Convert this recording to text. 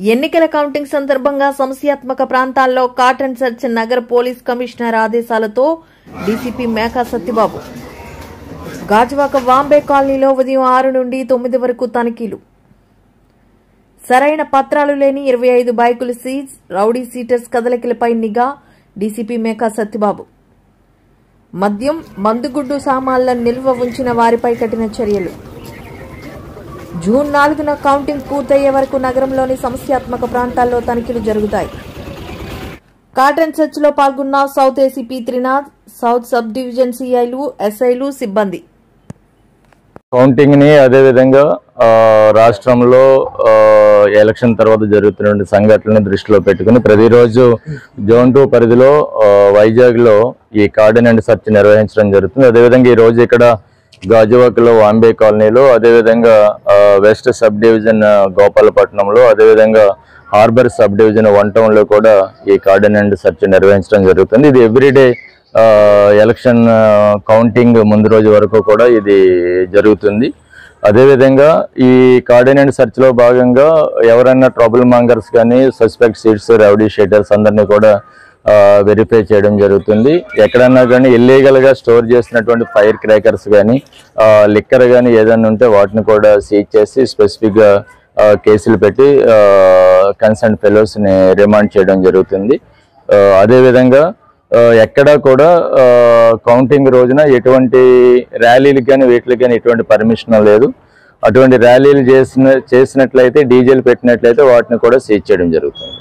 ఎన్నికల కౌంటింగ్ సందర్భంగా సమస్యాత్మక ప్రాంతాల్లో కాటన్ సెర్చ్ నగర పోలీస్ కమిషనర్ ఆదేశాలతో డీసీపీ మేకా సత్యబాబు గాజువాక వాంబే కాలనీలో ఉదయం 6 నుండి 9 వరకు తనిఖీలు. సరైన పత్రాలు లేని 25 బైకులు సీజ్, రౌడీ సీటర్స్ కదలికలపై నిఘా డీసీపీ మేకా సత్యబాబు. మద్యం, మందుగుడ్డు సామాన్లను నిల్వ ఉంచిన వారిపై కఠిన చర్యలు. జూన్ 4న కౌంటింగ్ పూర్తయ్యే వరకు నగరంలోని సమస్యాత్మక ప్రాంతాల్లో తనిఖీలు జరుగుతాయి. కాటన్ సెర్చ్ లో పాల్గొన్న south ACP Trinath, south sub division సిఐలు, ఎస్ఐలు, సిబ్బంది. కౌంటింగ్ ని అదే విధంగా రాష్ట్రంలో ఎలక్షన్ తర్వాత జరుగుతున్న సంఘటనలను దృష్టిలో పెట్టుకుని ప్రతిరోజు జోన్ 2 పరిధిలో వైజాగ్ లో ఈ కార్డన్ అండ్ సెర్చ్ నిర్వహించడం జరుగుతుంది. అదేవిధంగా ఈ రోజు ఇక్కడ గాజువాకలో వాంబే కాలనీలో, అదేవిధంగా వెస్ట్ సబ్ డివిజన్ గోపాలపట్నంలో, అదేవిధంగా హార్బర్ సబ్ డివిజన్ 1 టౌన్ లో కూడా ఈ కార్డన్ అండ్ సెర్చ్ నిర్వహించడం జరుగుతుంది. ఇది ఎవ్రీడే ఎలక్షన్ కౌంటింగ్ ముందు రోజు వరకు కూడా ఇది జరుగుతుంది. అదేవిధంగా ఈ కార్డన్ అండ్ సెర్చ్ లో భాగంగా ఎవరైనా ట్రబుల్ మాంగర్స్ కానీ, సస్పెక్ట్ సీట్స్, రౌడీ షీటర్స్ అందరినీ కూడా వెరిఫై చేయడం జరుగుతుంది. ఎక్కడన్నా కానీ ఇల్లీగల్ గా స్టోర్ చేసినటువంటి ఫైర్ క్రాకర్స్ కానీ, లిక్కర్ కానీ ఏదైనా ఉంటే వాటిని కూడా సీజ్ చేసి స్పెసిఫిక్ గా కేసులు పెట్టి కన్సర్న్ ఫెలోస్ ని రిమాండ్ చేయడం జరుగుతుంది. అదేవిధంగా ఎక్కడా కూడా కౌంటింగ్ రోజున ఎటువంటి ర్యాలీలకు కానీ వీటికి కానీ ఎటువంటి పర్మిషన్ లేదు. అటువంటి ర్యాలీలు చేసినట్లయితే, డీజేలు పెట్టినట్లయితే వాటిని కూడా సీజ్ చేయడం జరుగుతుంది.